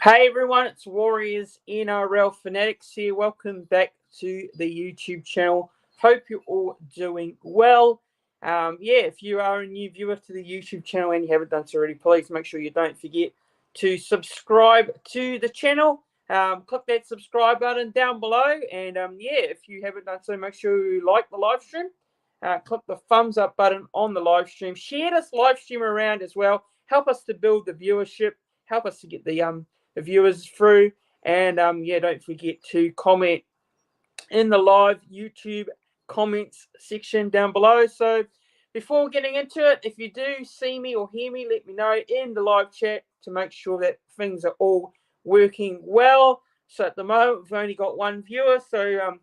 Hey everyone, it's Warriors NRL Fanatics here. Welcome back to the YouTube channel. Hope you're all doing well. If you are a new viewer to the YouTube channel and you haven't done so already, please make sure you don't forget to subscribe to the channel. Click that subscribe button down below. And if you haven't done so, make sure you like the live stream. Click the thumbs up button on the live stream. Share this live stream around as well. Help us to build the viewership. Help us to get the viewers through, and don't forget to comment in the live YouTube comments section down below. So before getting into it, if you do see me or hear me, let me know in the live chat to make sure that things are all working well. So at the moment we've only got one viewer, so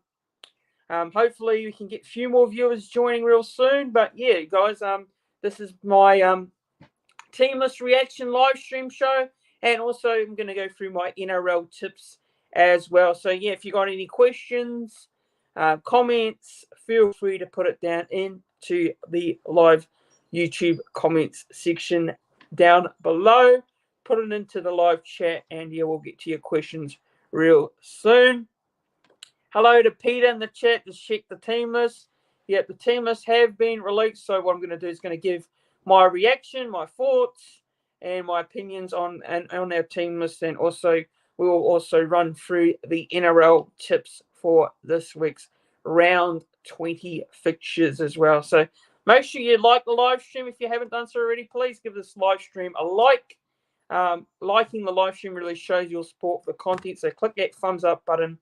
hopefully we can get a few more viewers joining real soon. But yeah, guys, this is my teamless reaction live stream show, and also I'm going to go through my NRL tips as well. So yeah, if you got any questions, comments, feel free to put it down into the live YouTube comments section down below. Put it into the live chat, and yeah, we'll get to your questions real soon. Hello to Peter in the chat. Just check the team list. Yeah, the team lists have been released. So what I'm going to do is going to give my reaction, my thoughts, and my opinions on our team list, and also we will also run through the NRL tips for this week's round 20 fixtures as well. So make sure you like the live stream if you haven't done so already. Please give this live stream a like. Liking the live stream really shows your support for the content. So click that thumbs up button.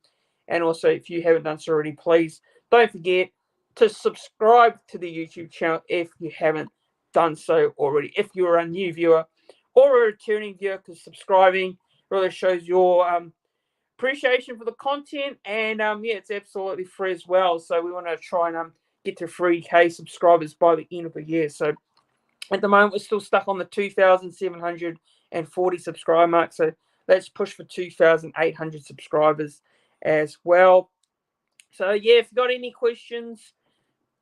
And also, if you haven't done so already, please don't forget to subscribe to the YouTube channel if you haven't done so already. If you're a new viewer or a returning viewer, because subscribing really shows your appreciation for the content. And it's absolutely free as well. So we want to try and get to 3K subscribers by the end of the year. So at the moment, we're still stuck on the 2,740 subscriber mark. So let's push for 2,800 subscribers as well. So yeah, if you've got any questions,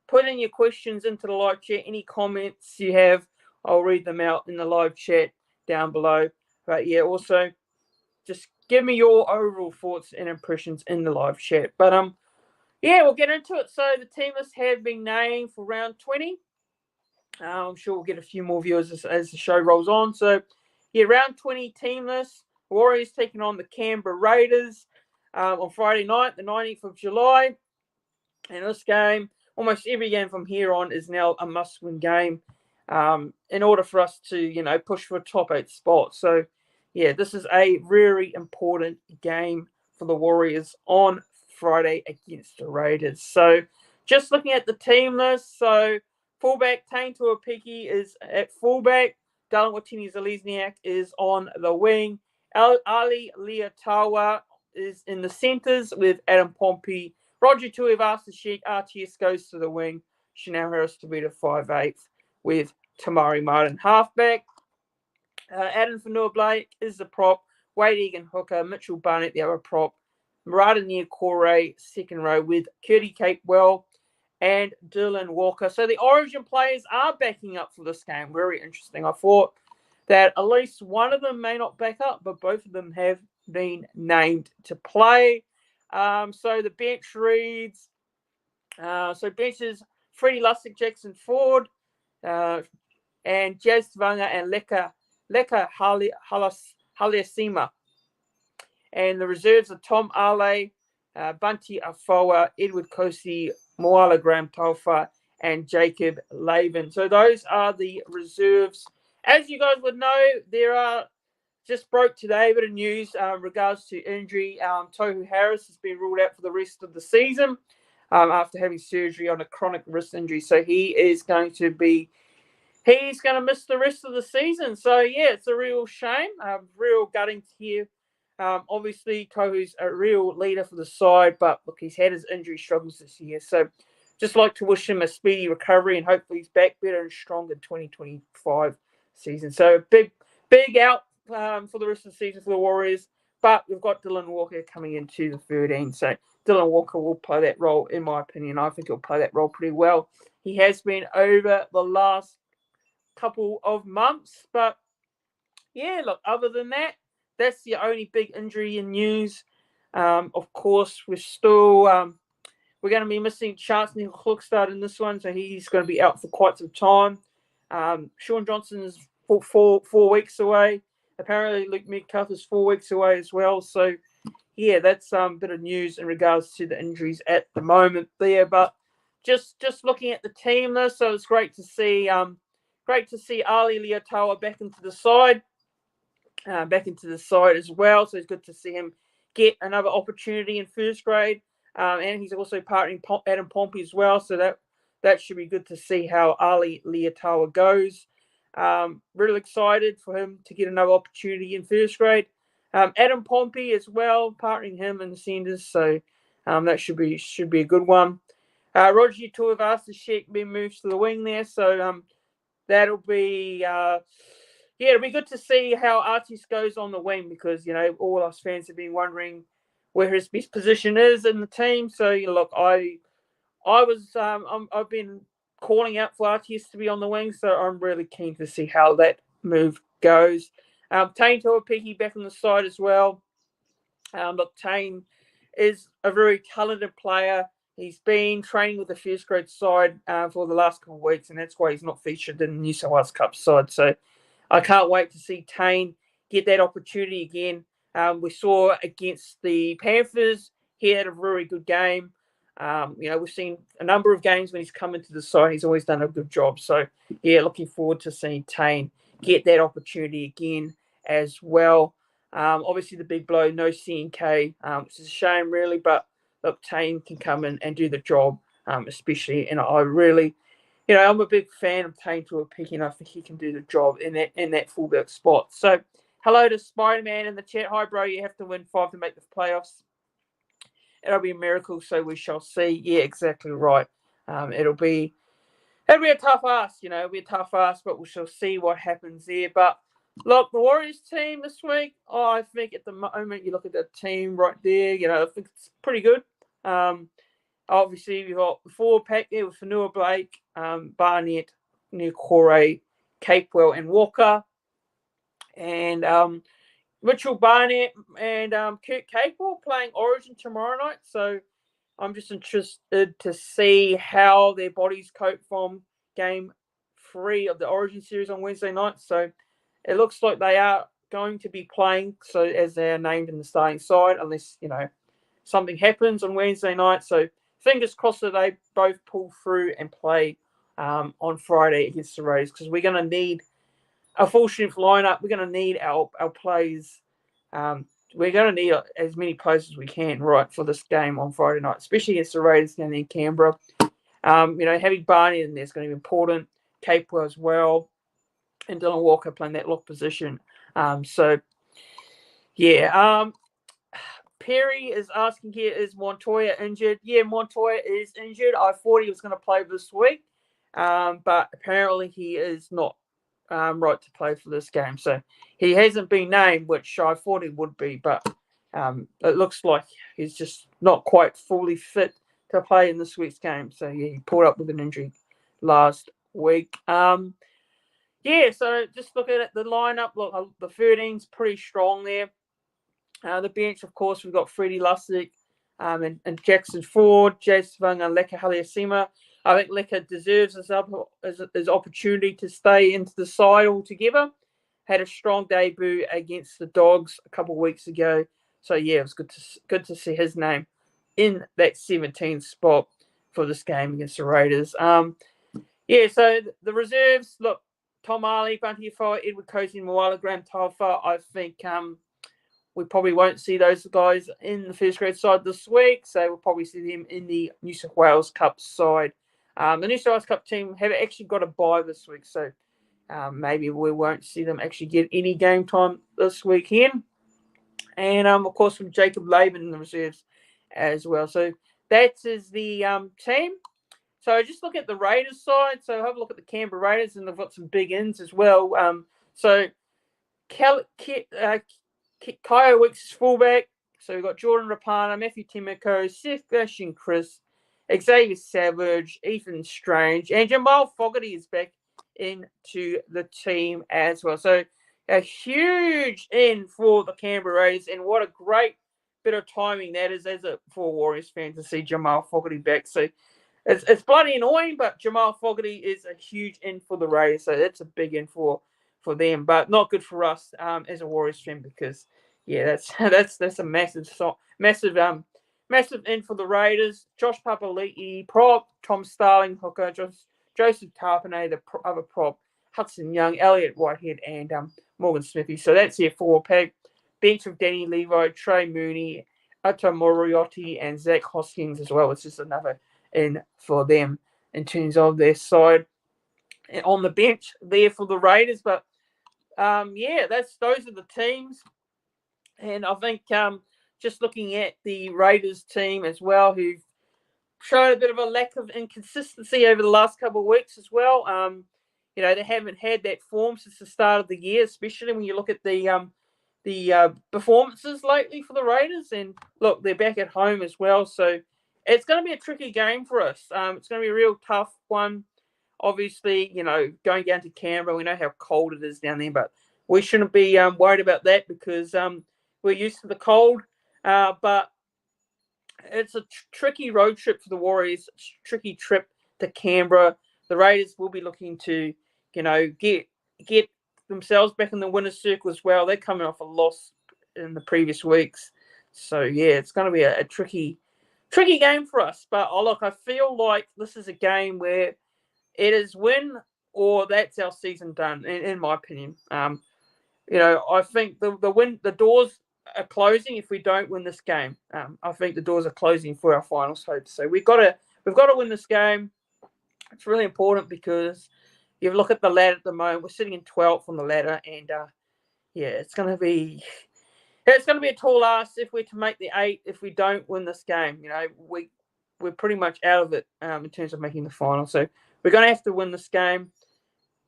put in your questions into the live chat. Any comments you have, I'll read them out in the live chat down below. But yeah, also just give me your overall thoughts and impressions in the live chat. But we'll get into it. So the team lists have been named for round 20. I'm sure we'll get a few more viewers as the show rolls on. So yeah, round 20 team list. Warriors taking on the Canberra Raiders on Friday night, the 19th of July. And this game, almost every game from here on, is now a must-win game in order for us to, push for a top 8 spot. So, yeah, this is a very important game for the Warriors on Friday against the Raiders. So, just looking at the team list, so fullback Tane Tuapiki is at fullback. Darren Watini-Zelezniak is on the wing. Ali Leotawa is in the centres with Adam Pompey. Roger Tuivasa-Sheck, RTS goes to the wing. Chanel Harris to be the 5'8" with Tamari Martin halfback. Adam Fanua-Blake is the prop. Wade Egan hooker. Mitchell Barnett the other prop. Murata Niukore second row with Curdy Capewell and Dylan Walker. So the Origin players are backing up for this game. Very interesting. I thought that at least one of them may not back up, but both of them have been named to play. So the bench reads, benches Freddie Lussick, Jackson Ford, and Jazz Tvanga and Leka Haliasima. And the reserves are Tom Ale, Bunty Afoa, Edward Kosi, Moala Graham Taufa, and Jacob Laven. So those are the reserves. As you guys would know, there are just broke today a bit of news regards to injury. Tohu Harris has been ruled out for the rest of the season after having surgery on a chronic wrist injury. So he's going to miss the rest of the season. So yeah, it's a real shame, real gutting to hear. Obviously, Tohu's a real leader for the side, but look, he's had his injury struggles this year. So just like to wish him a speedy recovery, and hopefully he's back better and stronger 2025 season. So big out for the rest of the season for the Warriors, but we've got Dylan Walker coming into the 13. So Dylan Walker will play that role, in my opinion. I think he'll play that role pretty well. He has been over the last couple of months, but yeah, look, other than that, that's the only big injury in news. Of course, we're going to be missing Chancellor Klukstad in this one, so he's going to be out for quite some time. Sean Johnson is four weeks away. Apparently, Luke Metcalf is 4 weeks away as well. So, yeah, that's a bit of news in regards to the injuries at the moment there. But just looking at the team, though, so it's great to see Ali Leotawa back into the side as well. So it's good to see him get another opportunity in first grade. And he's also partnering Adam Pompey as well. So that should be good to see how Ali Leotawa goes. Really excited for him to get another opportunity in first grade. Adam Pompey as well, partnering him in the centres. So that should be a good one. Roger Tuivasa-Sheck being moved to the wing there. So that'll be it'll be good to see how Artis goes on the wing, because all us fans have been wondering where his best position is in the team. So look, I've been calling out for Artis to be on the wing, so I'm really keen to see how that move goes. Tane Tuapiki back on the side as well. Look, Tane is a very talented player. He's been training with the first grade side for the last couple of weeks, and that's why he's not featured in the New South Wales Cup side. So I can't wait to see Tane get that opportunity again. We saw against the Panthers, he had a very good game. We've seen a number of games when he's come into the side, he's always done a good job. So, yeah, looking forward to seeing Tane get that opportunity again as well. Obviously, the big blow, no CNK, which is a shame, really. But look, Tane can come in and do the job, especially. And I really, I'm a big fan of Tane Tuapiki, and I think he can do the job in that fullback spot. So, hello to Spider-Man in the chat. Hi, bro. You have to win 5 to make the playoffs. It'll be a miracle, so we shall see. Yeah, exactly right. It'll be a tough ask, it'll be a tough ask, but we shall see what happens there. But look, the Warriors team this week, I think at the moment, you look at the team right there, I think it's pretty good. Obviously, we've got the 4-pack there with Fanua Blake, Barnett, Niukore, Capewell, and Walker. And Mitchell Barnett and Kurt Capewell playing Origin tomorrow night. So I'm just interested to see how their bodies cope from game 3 of the Origin series on Wednesday night. So it looks like they are going to be playing, so as they are named in the starting side, unless, something happens on Wednesday night. So fingers crossed that they both pull through and play on Friday against the Rays, because we're going to need a full strength lineup. We're going to need our players. We're going to need as many players as we can, right, for this game on Friday night, especially against the Raiders down in Canberra. Having Barney in there is going to be important. Capewell as well, and Dylan Walker playing that lock position. Perry is asking here, is Montoya injured? Yeah, Montoya is injured. I thought he was going to play this week, but apparently he is not right to play for this game. So he hasn't been named, which I thought he would be, but it looks like he's just not quite fully fit to play in this week's game. So yeah, he pulled up with an injury last week. So just looking at the lineup, look, the 13's pretty strong there. The bench, of course, we've got Freddie Lussick and Jackson Ford, Jazz Svung, and Leka Haliasima. I think Leka deserves his opportunity to stay into the side altogether. Had a strong debut against the Dogs a couple of weeks ago. So, yeah, it was good to see his name in that 17th spot for this game against the Raiders. So the reserves, look, Tom Ali, Bunty Afoa, Edward Cozy, Moala, Graham Taufa. I think we probably won't see those guys in the first grade side this week. So we'll probably see them in the New South Wales Cup side. The New South Wales Cup team have actually got a bye this week, so maybe we won't see them actually get any game time this weekend. And, of course, from Jacob Laban in the reserves as well. So that is the team. So just look at the Raiders side. So have a look at the Canberra Raiders, and they've got some big ins as well. Kyle Wicks is fullback. So we've got Jordan Rapana, Matthew Timoko, Seth Gashing, Chris, Xavier Savage, Ethan Strange, and Jamal Fogarty is back into the team as well. So, a huge in for the Canberra Raiders, and what a great bit of timing that is as a for Warriors fan to see Jamal Fogarty back. So it's bloody annoying, but Jamal Fogarty is a huge in for the Raiders, so that's a big in for them, but not good for us as a Warriors fan because that's a massive in for the Raiders. Josh Papali'i, prop, Tom Starling, hooker, Joseph Tarpanay, the other prop, Hudson Young, Elliot Whitehead, and Morgan Smithy. So that's your 4-pack. Bench of Danny Levi, Trey Mooney, Ato Moriarty, and Zach Hoskins as well. It's just another in for them in terms of their side. And on the bench there for the Raiders, but those are the teams. And I think just looking at the Raiders team as well, who've shown a bit of a lack of inconsistency over the last couple of weeks as well. They haven't had that form since the start of the year, especially when you look at the performances lately for the Raiders. And look, they're back at home as well, so it's going to be a tricky game for us. It's going to be a real tough one. Obviously, going down to Canberra, we know how cold it is down there, but we shouldn't be worried about that because we're used to the cold. But it's a tricky road trip for the Warriors, tricky trip to Canberra. The Raiders will be looking to, get themselves back in the winner's circle as well. They're coming off a loss in the previous weeks. So, it's going to be a tricky game for us. But, I feel like this is a game where it is win or that's our season done, in my opinion. I think the doors are closing if we don't win this game. I think the doors are closing for our finals hopes. So we've got to win this game. It's really important because you look at the ladder at the moment. We're sitting in 12th on the ladder, and it's going to be a tall ask if we're to make the 8. If we don't win this game, we're pretty much out of it in terms of making the final. So we're going to have to win this game.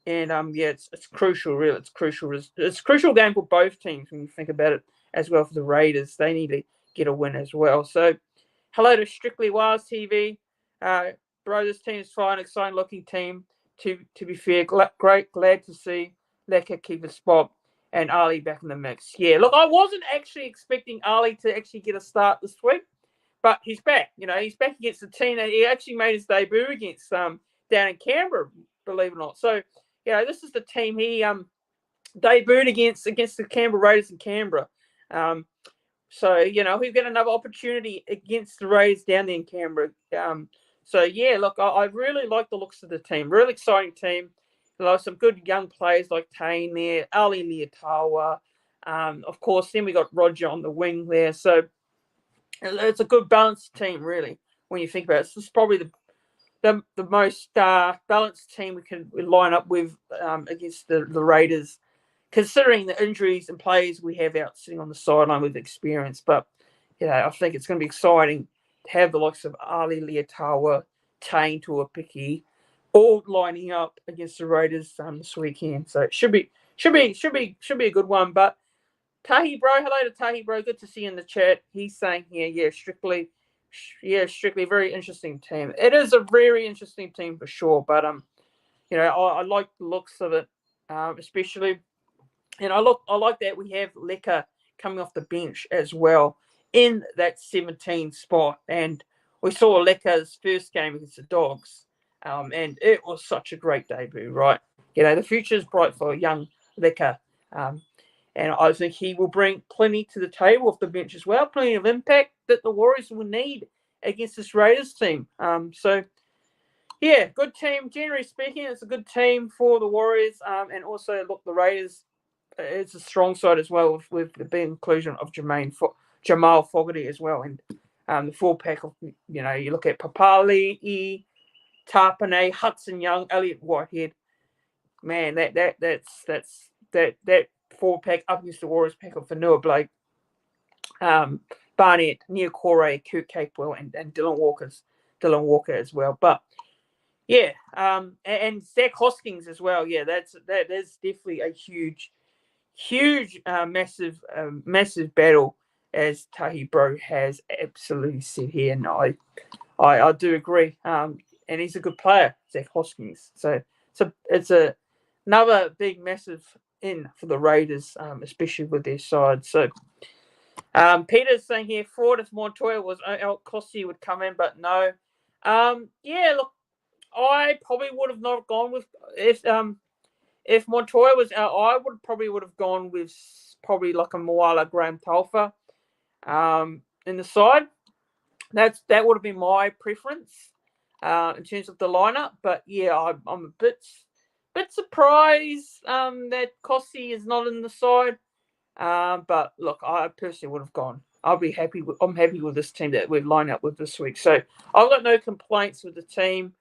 And it's crucial, really. It's crucial. It's a crucial game for both teams when you think about it as well. For the Raiders, they need to get a win as well. So, hello to Strictly Wires TV, bro. This team is fine, exciting looking team. To be fair, glad to see Leka keep a spot and Ali back in the mix. Yeah, look, I wasn't actually expecting Ali to actually get a start this week, but he's back. He's back against the team that he actually made his debut against down in Canberra, believe it or not. So. This is the team he debuted against the Canberra Raiders in Canberra. So we've got another opportunity against the Raiders down there in Canberra. Look, I really like the looks of the team. Really exciting team. Some good young players like Tane there, Ali Liatawa. Of course, then we got Roger on the wing there. So it's a good balanced team, really, when you think about it. This is probably the most balanced team we can line up with against the Raiders, considering the injuries and players we have out sitting on the sideline with experience. But, I think it's going to be exciting to have the likes of Ali Liatawa, Tane Tuapiki, all lining up against the Raiders this weekend. So it should be a good one. But Tahi bro, hello to Tahi bro. Good to see you in the chat. He's saying here, Strictly, very interesting team. It is a very interesting team for sure. But I like the looks of it, especially, and I like that we have Leka coming off the bench as well in that 17 spot. And we saw Leka's first game against the Dogs, and it was such a great debut, right? The future is bright for young Leka. And I think he will bring plenty to the table off the bench as well, plenty of impact that the Warriors will need against this Raiders team. Good team. Generally speaking, it's a good team for the Warriors. And also, look, the Raiders, it's a strong side as well with the inclusion of Jamal Fogarty as well. And the 4-pack of, you look at Papali, Tarpanay, Hudson Young, Elliot Whitehead. Man, that's 4-pack up against the Warriors pack of Vanua Blake, Barnett, Neil Corey, Kurt Capewell, and Dylan Walker as well. But and Zach Hoskins as well. Yeah, that's definitely a huge, massive battle, as Tahi Bro has absolutely said here, and I do agree. And he's a good player, Zach Hoskins. So it's another big, massive in for the Raiders, especially with their side. So Peter's saying here, Ford if Montoya was out, Costy would come in, but no. Yeah, look, I probably would have not gone with if Montoya was out. I would have gone with probably like a Moala Graham Talfa in the side. That would have been my preference in terms of the lineup. But yeah, I'm a bit surprised that Costy is not in the side. But look, I personally would have gone. I'm happy with this team that we've lined up with this week. So I've got no complaints with the team.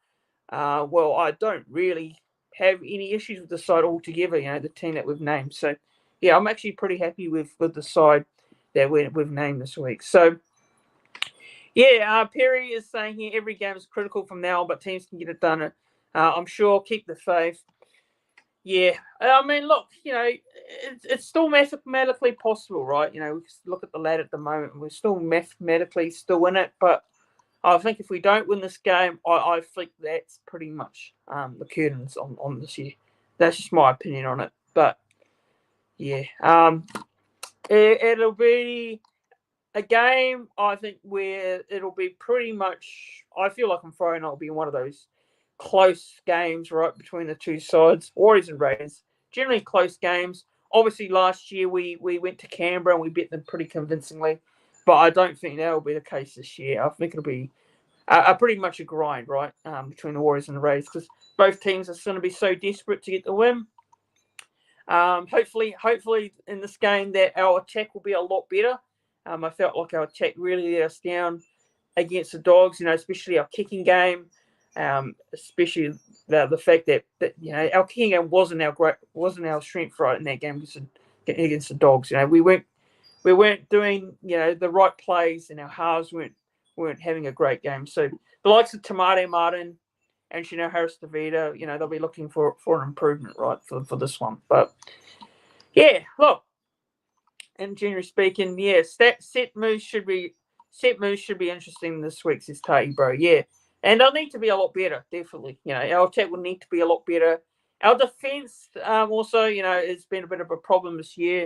Well, I don't really have any issues with the side altogether. You know, the team that we've named. So yeah, I'm actually pretty happy with the side that we've named this week. So yeah, Perry is saying here every game is critical from now on, but teams can get it done. I'm sure. Keep the faith. Yeah, I mean, look, you know, it's still mathematically possible, right? You know, we look at the ladder at the moment, we're still mathematically still in it. But I think if we don't win this game, I think that's pretty much the curtains on this year. That's just my opinion on it. But yeah, it'll be a game, I think, where it'll be pretty much. I feel like I'm throwing. It'll be one of those close games, right, between the two sides, Warriors and Raiders. Generally close games. Obviously, last year we went to Canberra and we beat them pretty convincingly, but I don't think that will be the case this year. I think it'll be a pretty much a grind, right, between the Warriors and the Raiders, because both teams are going to be so desperate to get the win. Hopefully, in this game that our attack will be a lot better. I felt like our attack really let us down against the Dogs, you know, especially our kicking game. Especially the fact that you know our kicking game wasn't our strength right in that game against the Dogs. You know, we weren't doing, you know, the right plays, and our halves weren't having a great game. So the likes of Tamate Martin and Harris Davida, you know, they'll be looking for an improvement, right, for this one. But yeah, look, and generally speaking, yeah, set moves should be interesting this week, says Tahi, bro. Yeah. And they'll need to be a lot better, definitely. You know, our attack will need to be a lot better. Our defense, also, you know, it's been a bit of a problem this year.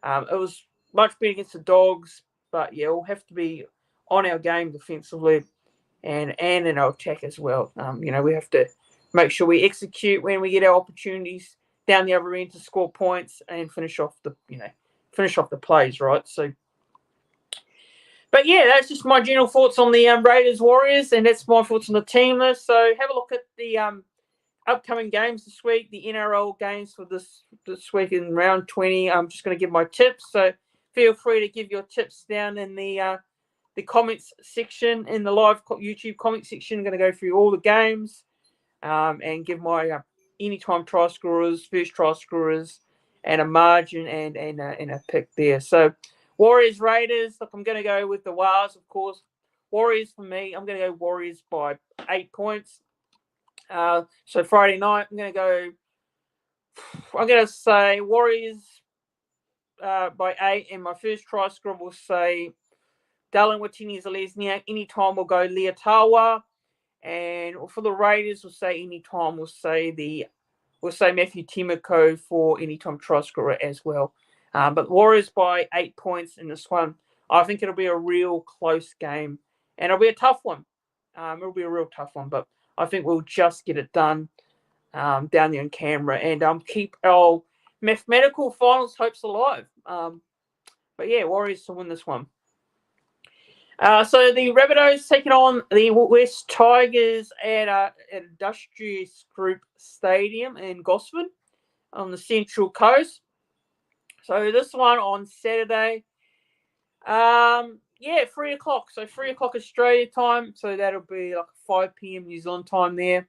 It was much better against the Dogs, but yeah, we'll have to be on our game defensively and in our attack as well. You know, we have to make sure we execute when we get our opportunities down the other end to score points and finish off the plays, right? So. But yeah, that's just my general thoughts on the Raiders Warriors, and that's my thoughts on the team list. So have a look at the upcoming games this week, the NRL games for this week in round 20. I'm just going to give my tips, so feel free to give your tips down in the comments section, in the live YouTube comment section. I'm going to go through all the games and give my anytime try scorers, first try scorers, and a margin and a pick there. So. Warriors, Raiders. Look, I'm going to go with the Wars, of course. Warriors for me. I'm going to go Warriors by 8 points. So Friday night, I'm going to say Warriors by 8. And my first try scorer will say Darren Watini-Zelezniak. Anytime we'll go Leotawa. And for the Raiders, we'll say anytime. We'll say Matthew Timoko for anytime try scorer as well. But Warriors by 8 points in this one. I think it'll be a real close game. And it'll be a tough one. It'll be a real tough one. But I think we'll just get it done down there in Canberra. And keep our mathematical finals hopes alive. But yeah, Warriors to win this one. So the Rabbitohs taking on the West Tigers at Industrious Group Stadium in Gosford on the Central Coast. So this one on Saturday, 3 o'clock. So 3 o'clock Australia time. So that'll be like 5 p.m. New Zealand time there.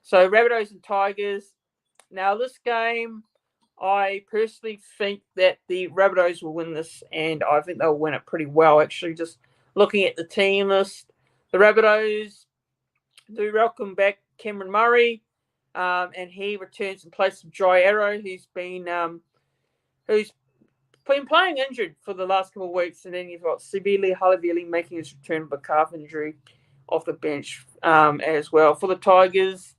So Rabbitohs and Tigers. Now this game, I personally think that the Rabbitohs will win this, and I think they'll win it pretty well. Actually, just looking at the team list, the Rabbitohs do welcome back Cameron Murray, and he returns in place of Jai Arrow, who's been playing injured for the last couple of weeks, and then you've got Sibili Halavili making his return with a calf injury off the bench as well. For the Tigers,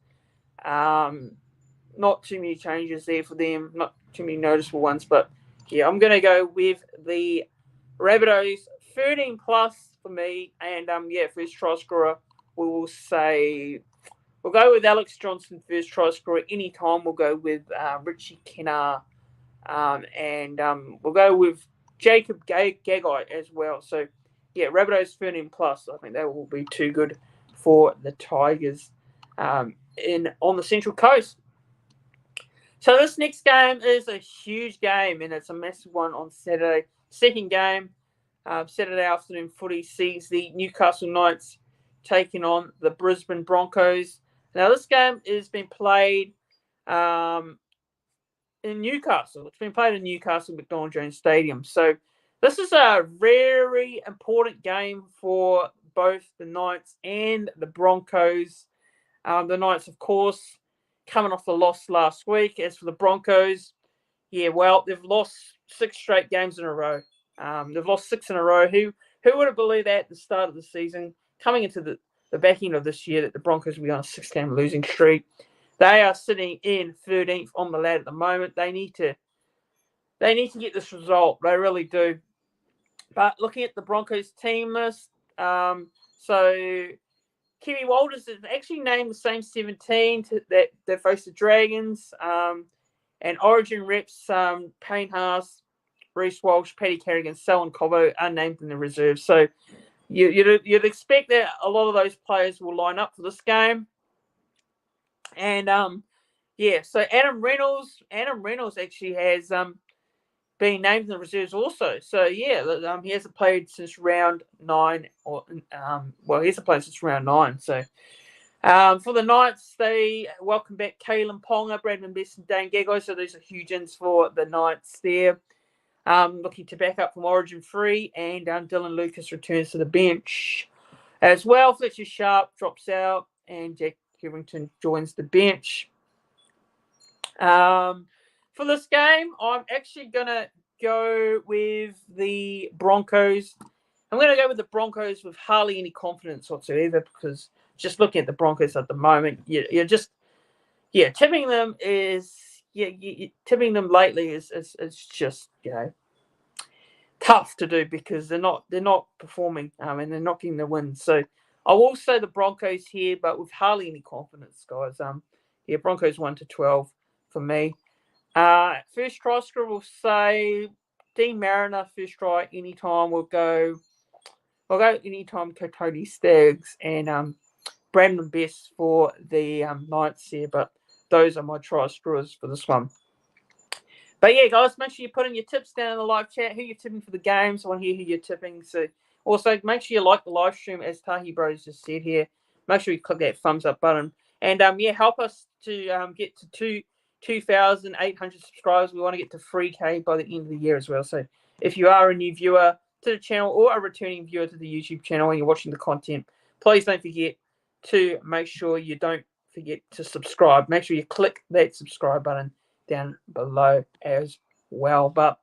not too many changes there for them, not too many noticeable ones. But yeah, I'm going to go with the Rabbitohs 13 plus for me. And yeah, first try scorer, we will say we'll go with Alex Johnson, first try scorer. Anytime we'll go with Richie Kennar. And we'll go with Jacob Gagai as well. So yeah, Rabbitohs 13 plus. I think that will be too good for the Tigers on the Central Coast. So this next game is a huge game, and it's a massive one on Saturday. Second game, Saturday afternoon footy sees the Newcastle Knights taking on the Brisbane Broncos. Now this game has been played in Newcastle. It's been played in Newcastle McDonald Jones Stadium. So this is a very important game for both the Knights and the Broncos. The Knights, of course, coming off the loss last week. As for the Broncos, yeah, well, they've lost 6 straight games in a row. They've lost 6 in a row. Who would have believed that at the start of the season, coming into the back end of this year, that the Broncos would be on a 6-game losing streak? They are sitting in 13th on the ladder at the moment. They need to get this result. They really do. But looking at the Broncos team list, so Kiwi Walters is actually named the same 17 that faced the Dragons. And Origin reps Payne Haas, Reece Walsh, Paddy Carrigan, Selwyn Cobbo are named in the reserves. So you'd expect that a lot of those players will line up for this game. And yeah, so Adam Reynolds actually has been named in the reserves also. So yeah, he hasn't played since round 9, or he hasn't played since round 9. So for the Knights, they welcome back Kalen Ponga, Bradman Best, and Dane Gagai. So these are huge ins for the Knights there. Looking to back up from Origin 3, and Dylan Lucas returns to the bench as well. Fletcher Sharp drops out, and Jack Harrington joins the bench. For this game, I'm actually going to go with the Broncos. I'm going to go with the Broncos with hardly any confidence whatsoever, because just looking at the Broncos at the moment, you're just, tipping them tipping them lately is just, tough to do, because they're not performing and they're not getting the wins. So I will say the Broncos here, but with hardly any confidence, guys. Broncos 1-12 for me. First try scorer, we'll say Dean Mariner, first try anytime. We'll go anytime Kotoni Staggs and Brandon Best for the Knights here, but those are my try scorers for this one. But yeah, guys, make sure you put in your tips down in the live chat. Who you're tipping for the games? I want to hear who you're tipping. So also make sure you like the live stream, as Tahi Bros just said here. Make sure you click that thumbs up button, and help us to get to 2,800 subscribers. We want to get to 3K by the end of the year as well. So if you are a new viewer to the channel or a returning viewer to the YouTube channel and you're watching the content, please don't forget to make sure you don't forget to subscribe. Make sure you click that subscribe button down below as well. But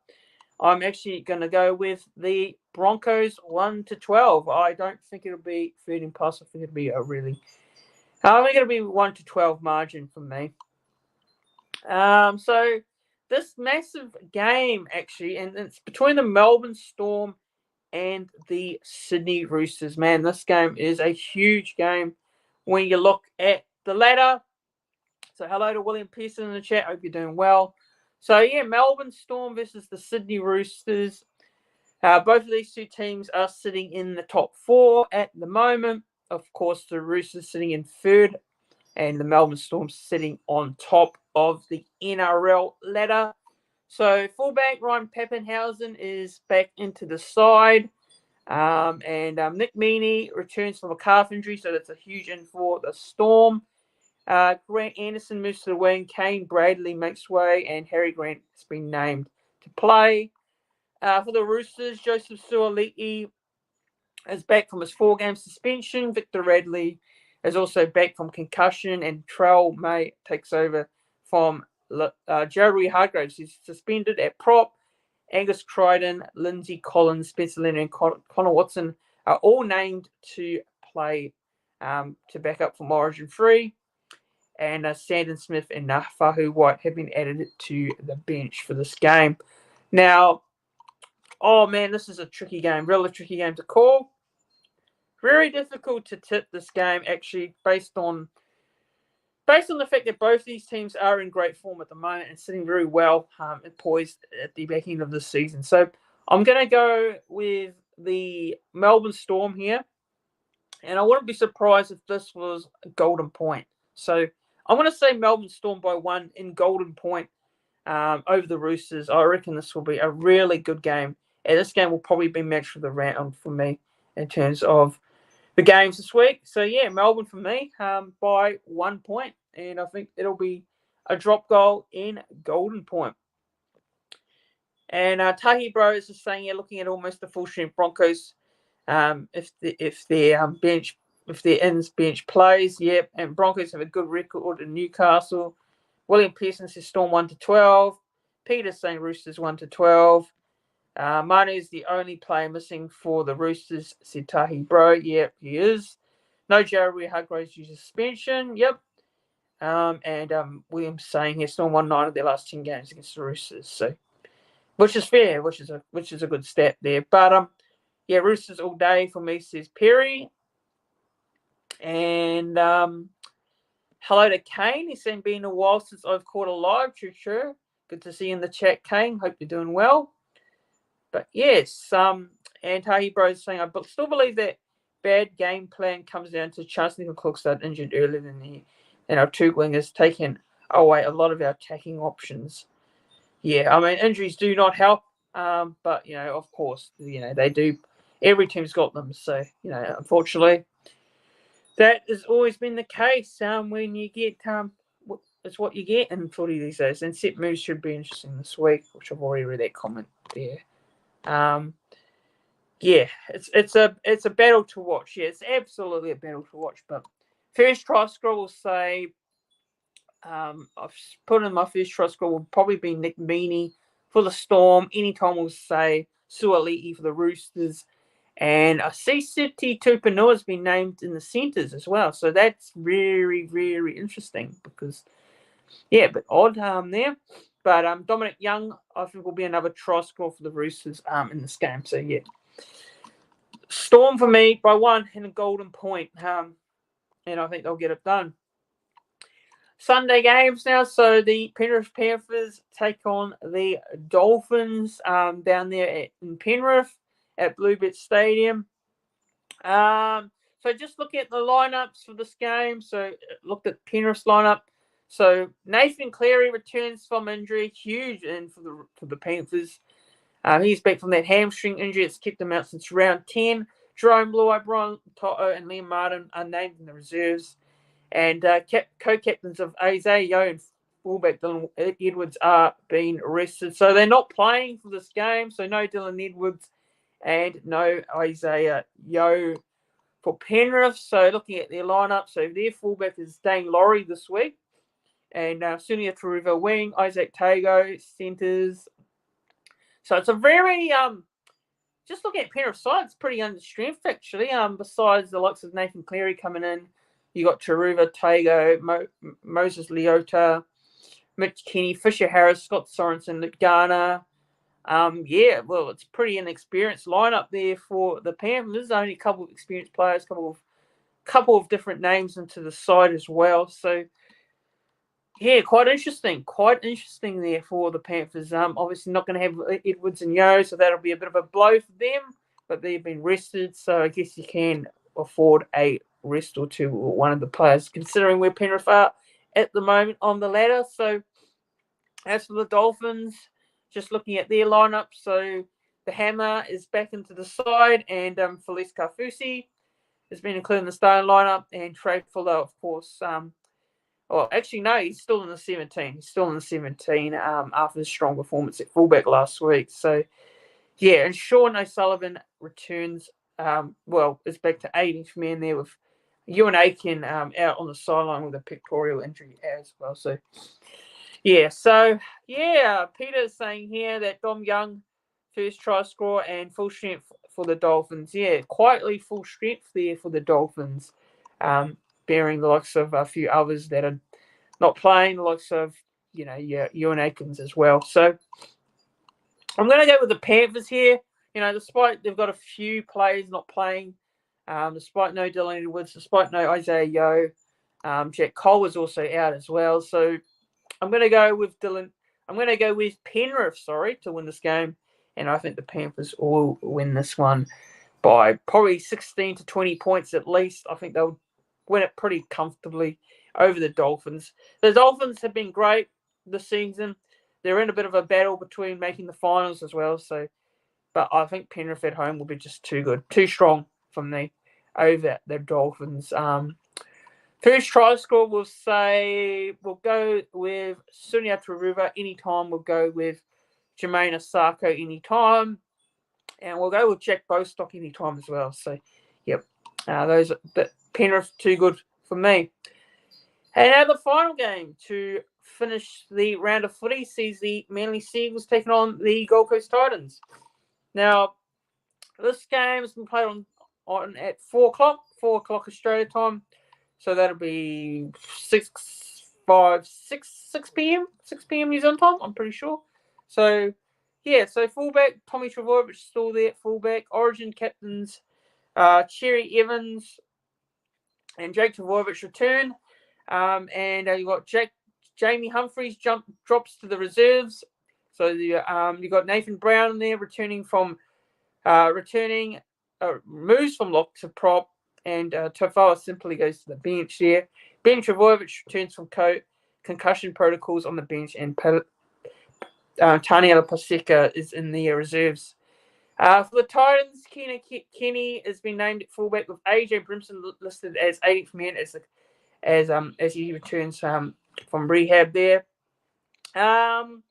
I'm actually going to go with the Broncos 1-12. I don't think it'll be 13 plus. I think it'll be I think it'll be 1-12 margin for me. So this massive game actually, and it's between the Melbourne Storm and the Sydney Roosters. Man, this game is a huge game when you look at the ladder. So hello to William Pearson in the chat. Hope you're doing well. So yeah, Melbourne Storm versus the Sydney Roosters. Both of these two teams are sitting in the top 4 at the moment. Of course, the Roosters sitting in 3rd, and the Melbourne Storm sitting on top of the NRL ladder. So fullback Ryan Pappenhausen is back into the side. And Nick Meaney returns from a calf injury, so that's a huge in for the Storm. Grant Anderson moves to the wing. Kane Bradley makes way, and Harry Grant has been named to play. For the Roosters, Joseph Suaalii is back from his 4-game suspension. Victor Radley is also back from concussion, and Trell May takes over from Jerry Hargraves. He's suspended at prop. Angus Crichton, Lindsay Collins, Spencer Leonard, and Connor Watson are all named to play to back up from Origin 3. and Sandon Smith and Fahu White have been added to the bench for this game. Now, oh man, this is a tricky game, really tricky game to call. Very difficult to tip this game, actually, based on the fact that both these teams are in great form at the moment and sitting very well and poised at the back end of the season. So I'm going to go with the Melbourne Storm here. And I wouldn't be surprised if this was a Golden Point. So I'm going to say Melbourne Storm by 1 in Golden Point over the Roosters. I reckon this will be a really good game. And this game will probably be match of the round for me in terms of the games this week. So, yeah, Melbourne for me by 1 point. And I think it'll be a drop goal in Golden Point. And Tahi Bro is just saying, looking at almost the full strength Broncos. If their ins bench plays, yep. And Broncos have a good record in Newcastle. William Pearson says Storm 1-12. Peter saying Roosters 1-12. Manu is the only player missing for the Roosters, said Tahi Bro. Yep, he is. No Jerry Hargraves due to suspension. Yep. And William's saying here Storm 1-9 of their last 10 games against the Roosters. So, which is fair, which is a good stat there. But yeah, Roosters all day for me, says Perry. And hello to Kane. He's saying been a while since I've caught a live. True. Good to see you in the chat, Kane. Hope you're doing well. But yes, and Tahi Bros saying I still believe that bad game plan comes down to Charles Nicholl started injured earlier than he and our two wingers taking away a lot of our attacking options. Yeah, I mean injuries do not help, but of course, they do. Every team's got them, so unfortunately, that has always been the case. When you get it's what you get in footy these days. And set moves should be interesting this week, which I've already read that comment there. Yeah, it's a battle to watch. Yeah, it's absolutely a battle to watch. But first try score will say, I've put in my first try score will probably be Nick Meaney for the Storm. Anytime we'll say Suali'i for the Roosters. And I see Siti Tupanua has been named in the centres as well. So that's very, very interesting because, yeah, but odd there. But Dominic Young, I think, will be another try score for the Roosters in this game. So, yeah. Storm for me by 1 in a Golden Point. And I think they'll get it done. Sunday games now. So the Penrith Panthers take on the Dolphins down there in Penrith at Bluebet Stadium. So just look at the lineups for this game. So looked at Penrith's lineup. So Nathan Cleary returns from injury, huge in for the Panthers. He's back from that hamstring injury. It's kept him out since round 10. Jerome Luai, Brian Toto, and Liam Martin are named in the reserves. And co-captains of Isaiah Yeo and fullback Dylan Edwards are being arrested. So they're not playing for this game. So no Dylan Edwards and no Isaiah Yeo for Penrith. So looking at their lineup, so their fullback is Dane Laurie this week. And Sunia Taruva wing, Isaac Tago, centres. So it's a very, just looking at Penrith side, it's pretty under strength actually. Besides the likes of Nathan Cleary coming in, you got Taruva, Tago, Moses Leota, Mitch Kenny, Fisher Harris, Scott Sorensen, Luke Garner. Yeah, well, it's pretty inexperienced lineup there for the Panthers. There's only a couple of experienced players, couple of different names into the side as well. So, yeah, quite interesting there for the Panthers. Obviously not going to have Edwards and Yeo, so that'll be a bit of a blow for them. But they've been rested, so I guess you can afford a rest or two or one of the players, considering where Penrith are at the moment on the ladder. So, as for the Dolphins, just looking at their lineup, so the Hammer is back into the side, and Felice Kafusi has been included in the starting lineup, and Trey Fuller, of course. Actually, no, he's still in the 17. He's still in the 17 after his strong performance at fullback last week. So, yeah, and Sean O'Sullivan returns, is back to 18th man there with Ewan Aiken out on the sideline with a pectoral injury as well. So, yeah, Peter's saying here that Dom Young, first try score and full strength for the Dolphins. Yeah, quietly full strength there for the Dolphins, bearing the likes of a few others that are not playing, the likes of Ewan Atkins as well. So I'm going to go with the Panthers here. Despite they've got a few players not playing, despite no Dylan Edwards, despite no Isaiah Yeo, Jack Cole was also out as well. So I'm going to go with Dylan. I'm going to go with Penrith, to win this game. And I think the Panthers will win this one by probably 16 to 20 points at least. I think they'll win it pretty comfortably over the Dolphins. The Dolphins have been great this season. They're in a bit of a battle between making the finals as well. But I think Penrith at home will be just too good, too strong for me over the Dolphins. First try score, we'll go with Sunia Turuva anytime. We'll go with Jermaine Osako anytime. And we'll go with Jack Bostock anytime as well. So, yep. The Penrith too good for me. And now the final game to finish the round of footy sees the Manly Seagulls taking on the Gold Coast Titans. Now, this game has been played on at 4 o'clock Australia time. So that'll be 6 p.m. New Zealand time, I'm pretty sure. So, yeah, fullback, Tommy Trbojevic still there at fullback. Origin captains, Cherry Evans and Jake Trbojevic return. And you've got Jamie Humphries drops to the reserves. So you've got Nathan Brown in there moves from lock to prop. And Tofawa simply goes to the bench there. Ben Trbojevic returns from concussion protocols on the bench, and Taniela Paseka is in the reserves. For the Titans, Kenny has been named at fullback with AJ Brimson listed as 80th man as he returns from rehab there. Look,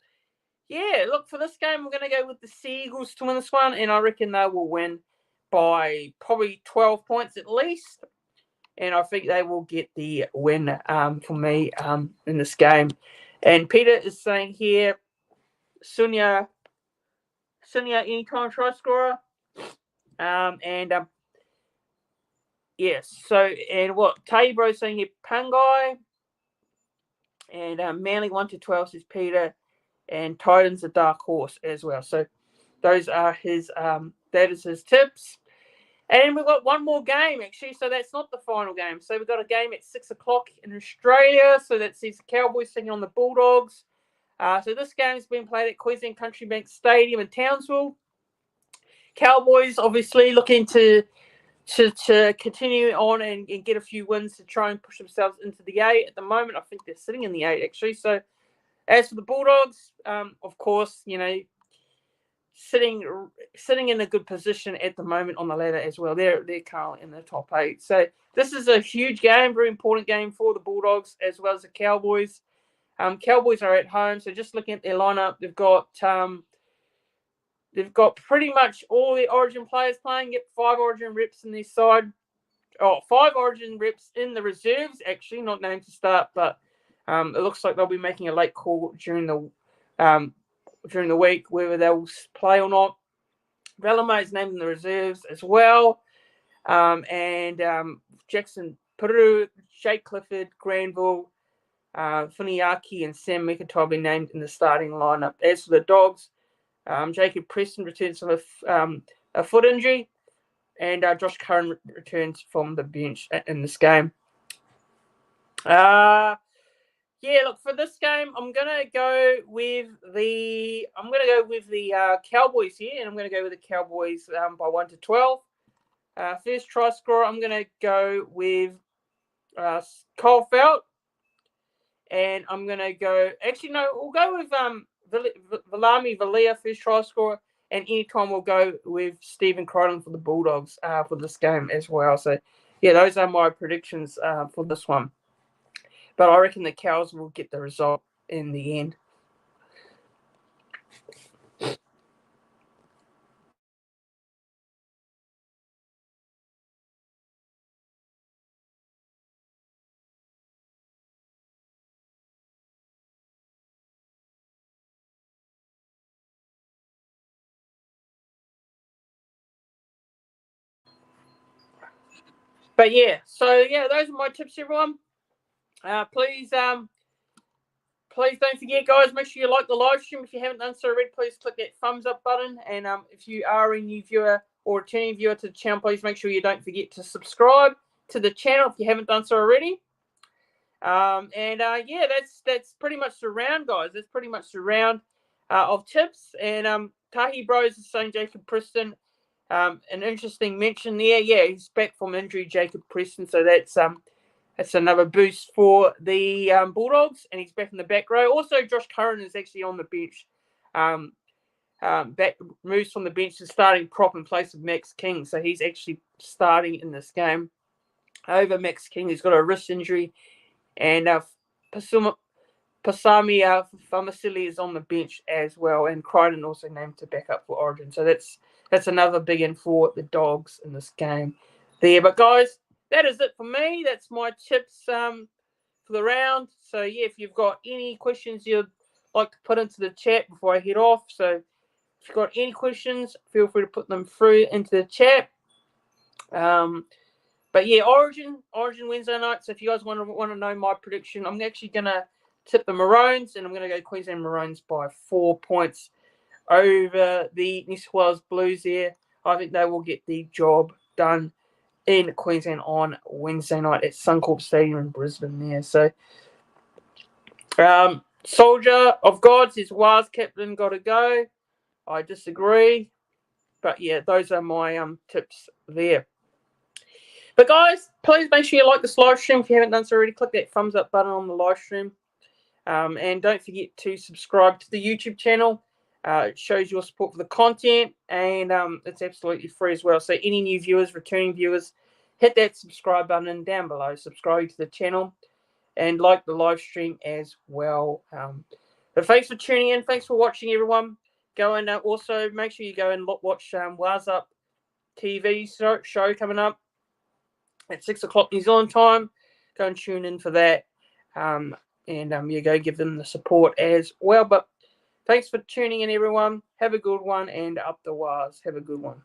for this game, we're going to go with the Seagulls to win this one, and I reckon they will win by probably 12 points at least. And I think they will get the win for me in this game. And Peter is saying here, Sunia anytime try scorer. Yes. So, and what Tabro is saying here, Pangai. And Manly 1 to 12 says Peter. And Titans a dark horse as well. So those are that is his tips. And we've got one more game, actually, so that's not the final game. So we've got a game at 6 o'clock in Australia, so that sees the Cowboys taking on the Bulldogs. So this game's been played at Queensland Country Bank Stadium in Townsville. Cowboys obviously looking to continue on and get a few wins to try and push themselves into the 8. At the moment, I think they're sitting in the 8, actually. So as for the Bulldogs, of course, sitting in a good position at the moment on the ladder as well. They're currently in the top 8. So this is a huge game, very important game for the Bulldogs as well as the Cowboys. Cowboys are at home, so just looking at their lineup, they've got pretty much all the Origin players playing. Get 5 Origin reps in their side. 5 Origin reps in the reserves, actually, not named to start, but it looks like they'll be making a late call during the week, whether they'll play or not. Velamo is named in the reserves as well. And Jackson Peru, Jake Clifford, Granville, Funiaki, and Sam Mikatai have been named in the starting lineup. As for the Dogs, Jacob Preston returns from a foot injury, and Josh Curran returns from the bench in this game. Look, for this game, I'm gonna go with the Cowboys here, and I'm gonna go with the Cowboys by 1 to 12. First try scorer, I'm gonna go with Cole Felt, and I'm gonna go. Actually, no, we'll go with Valami Valia, first try scorer, and anytime we'll go with Stephen Crichton for the Bulldogs for this game as well. So, yeah, those are my predictions for this one. But I reckon the Cows will get the result in the end. But yeah, those are my tips, everyone. Please please don't forget, guys, make sure you like the live stream. If you haven't done so already, please click that thumbs up button. And if you are a new viewer or returning viewer to the channel, please make sure you don't forget to subscribe to the channel if you haven't done so already. Yeah, that's pretty much the round, guys. That's pretty much the round of tips. And Tahi Bros is saying Jacob Preston. An interesting mention there. Yeah, he's back from injury, Jacob Preston. So that's another boost for the Bulldogs, and he's back in the back row. Also, Josh Curran is actually on the bench. Back moves from the bench to starting prop in place of Max King. So he's actually starting in this game over Max King, who's got a wrist injury. And Pasami Famasili is on the bench as well, and Crichton also named to back up for Origin. So that's another big in for the Dogs in this game there. But guys, that is it for me. That's my tips for the round. So yeah, if you've got any questions you'd like to put into the chat before I head off, so if you've got any questions, feel free to put them through into the chat. But yeah, Origin Wednesday night. So if you guys want to know my prediction, I'm actually gonna tip the Maroons, and I'm gonna go Queensland Maroons by 4 points over the New South Wales Blues. There, I think they will get the job done in Queensland on Wednesday night at Suncorp Stadium in Brisbane. There, so Soldier of God says Waz captain got to go. I disagree, but yeah, those are my tips there. But guys, please make sure you like this live stream. If you haven't done so already, click that thumbs up button on the live stream. And don't forget to subscribe to the YouTube channel. It shows your support for the content, and it's absolutely free as well. So any new viewers, returning viewers, hit that subscribe button down below. Subscribe to the channel and like the live stream as well. But thanks for tuning in. Thanks for watching, everyone. Go and also make sure you go and watch Waz Up TV show coming up at 6 o'clock New Zealand time. Go and tune in for that. You go give them the support as well. But thanks for tuning in, everyone. Have a good one, and up the Waz. Have a good one.